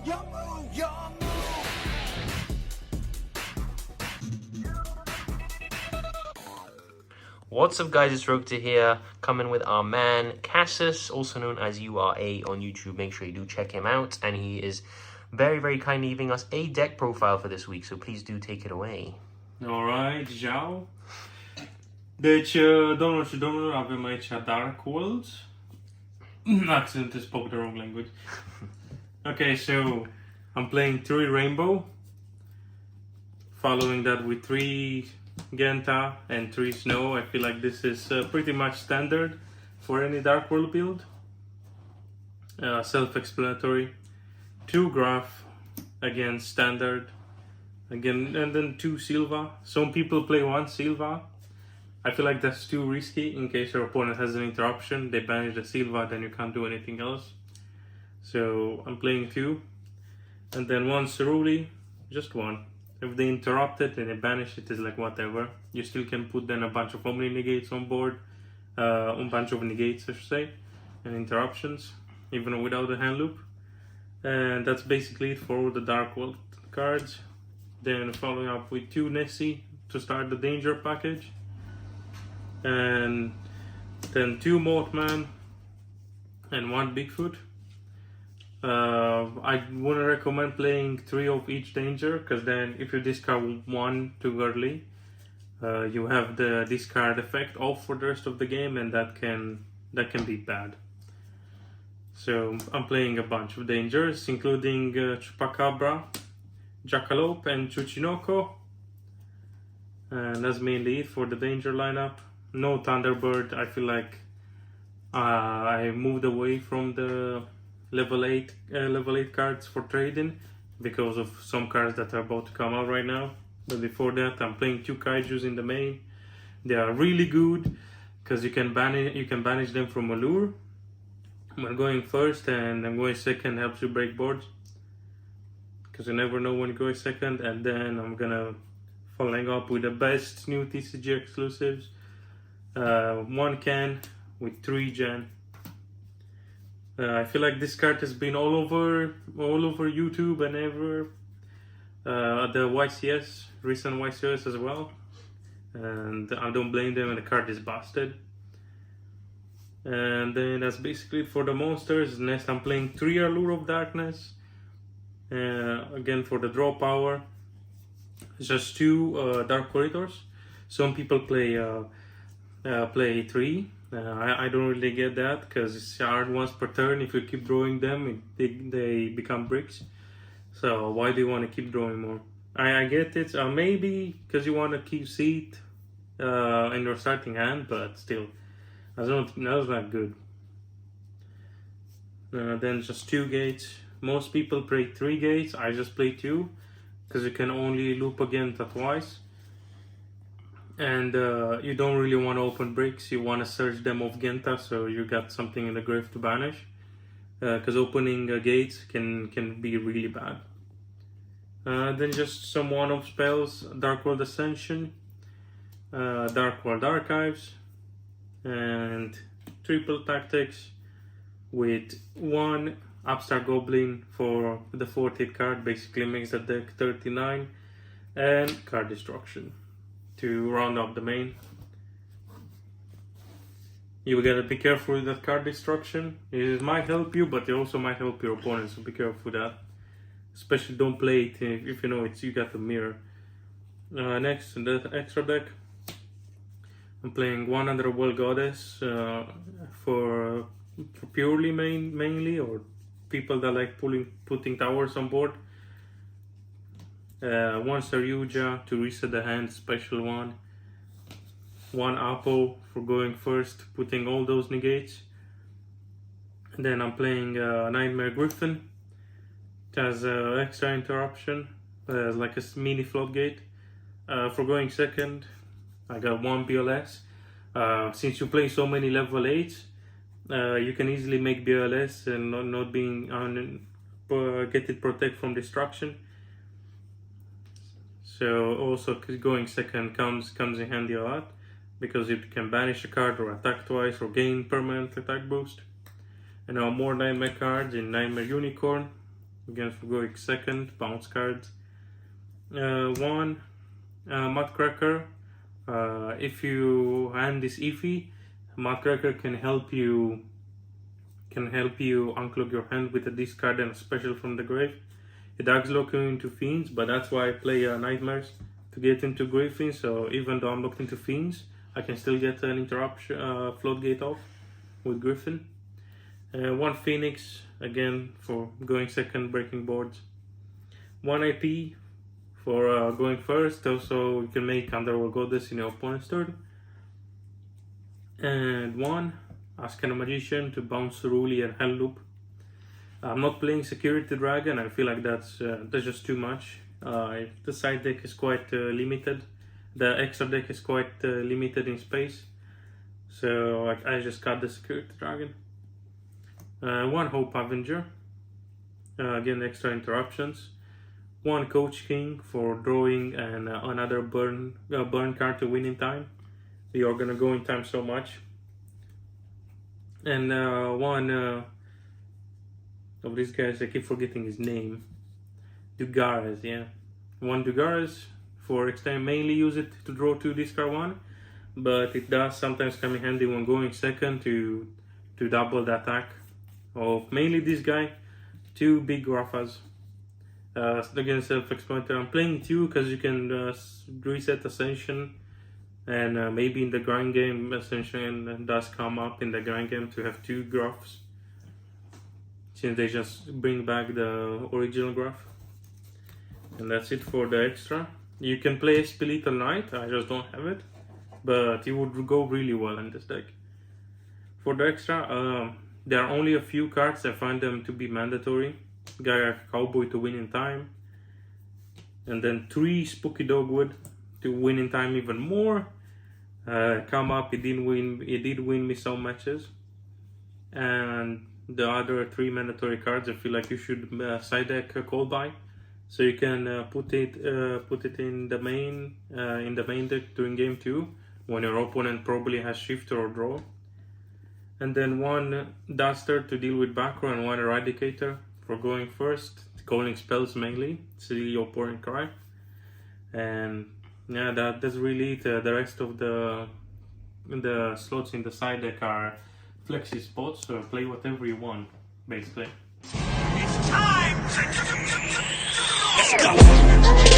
Your move, your move. What's up guys, it's Rokta here, coming with our man Cassis, also known as URA on YouTube. Make sure you do check him out, and he is very kindly leaving us a deck profile for this week, so please do take it away. Alright, Yugioh. Deci, domnul și domnilor, avem aici Darkworld. Accidentally spoke the wrong language. Okay, so I'm playing 3 Rainbow, following that with 3 Genta and 3 Snow. I feel like this is pretty much standard for any Darkworld build. Self-explanatory. 2 Graph, again standard. Again, and then 2 Silva. Some people play 1 Silva. I feel like that's too risky in case your opponent has an interruption. They banish the Silva, then you can't do anything else. So I'm playing 2. And then 1 Ceruli, just 1. If they interrupt it and they banish it, it's like whatever. You still can put then a bunch of Omni negates on board. A bunch of negates, I should say. And interruptions, even without the hand loop. And that's basically it for all the Darkworld cards. Then following up with 2 Nessie to start the danger package. And then 2 Mothman and 1 Bigfoot. I wouldn't recommend playing 3 of each danger, because then if you discard 1 too early, you have the discard effect off for the rest of the game, and that can be bad. So I'm playing a bunch of dangers, including Chupacabra, Jackalope and Chuchinoko. And that's mainly it for the danger lineup. No Thunderbird. I feel like I moved away from the level 8 cards for trading because of some cards that are about to come out right now. But before that, I'm playing 2 Kaijus in the main. They are really good because you can banish them from a lure. I'm going first, and I'm going second helps you break boards, because you never know when you go second. And then I'm gonna following up with the best new TCG exclusives. 1 can with 3 gen. I feel like this card has been all over YouTube and ever the YCS, recent YCS as well, and I don't blame them, and the card is busted. And then that's basically it for the monsters. Next I'm playing 3 Allure of Darkness, again for the draw power. It's just 2 Dark Corridors. Some people play 3. I don't really get that, because it's hard once per turn. If you keep drawing them, they become bricks. So why do you want to keep drawing more? I get it. Maybe because you want to keep seat in your starting hand, but still, that's not good. Then just 2 gates. Most people play 3 gates. I just play 2, because you can only loop again twice. And you don't really want to open bricks. You want to search them off Genta, so you got something in the grave to banish. Because opening gates can be really bad. Then just some one-off spells: Darkworld Ascension, Darkworld Archives, and triple tactics with 1 Upstart Goblin for the 40th card. Basically makes the deck 39, and card destruction to round up the main. You gotta be careful with that card destruction. It might help you, but it also might help your opponent, so be careful with that. Especially don't play it if you know you got a mirror. Next, in the extra deck, I'm playing 1 Underworld Goddess for purely mainly, or people that like putting towers on board. 1 Yugioh to reset the hand, special 1. 1 Apo for going first, putting all those negates. And then I'm playing Nightmare Griffin. It has extra interruption, as like a mini floodgate. For going second, I got 1 BLS. Since you play so many level 8s, you can easily make BLS and not being get it protect from destruction. So also going second comes in handy a lot, because you can banish a card or attack twice or gain permanent attack boost. And now more Nightmare cards in Nightmare Unicorn. again for going second, bounce cards. One, Mudcracker. If you hand is iffy, Mudcracker can help you unclog your hand with a discard and a special from the grave. It does lock you into Fiends, but that's why I play Nightmares to get into Grave Fiends. So even though I'm locked into Fiends, I can still get an interruption, floatgate off with Griffin. One Phoenix, again for going second, breaking boards. One IP for going first, also you can make Underworld Goddess in your opponent's turn. And one Ascana Magician to bounce Ruli and Hell Loop. I'm not playing Security Dragon, I feel like that's just too much. The side deck is quite limited. The extra deck is quite limited in space. So I just cut the Security Dragon. One Hope Avenger. Again, extra interruptions. One Coach King for drawing and another burn card to win in time. You're gonna go in time so much. And one of these guys, I keep forgetting his name. Dugares, yeah. One Dugares for extend, mainly use it to draw 2, discard 1, but it does sometimes come in handy when going second to double the attack of mainly this guy. 2 big Raffas. Again, self-explanatory. I'm playing 2 because you can reset Ascension, and maybe in the grind game Ascension does come up in the grind game to have 2 graphs, since they just bring back the original graph. And that's it for the extra. You can play Spilital Knight, I just don't have it, but it would go really well in this deck. For the extra, there are only a few cards, I find them to be mandatory. Guy Cowboy to win in time, and then 3 Spooky Dogwood to win in time even more. Come up, it did win me some matches. And the other 3 mandatory cards, I feel like you should side deck Call By, so you can put it in the main deck during game 2 when your opponent probably has Shifter or Draw. And then 1 Duster to deal with backrow, and 1 Eradicator for going first, calling spells mainly, see your pouring cry. And yeah, that's really it. The rest of the slots in the side deck are flexi spots, so play whatever you want, basically. It's time! Let's go!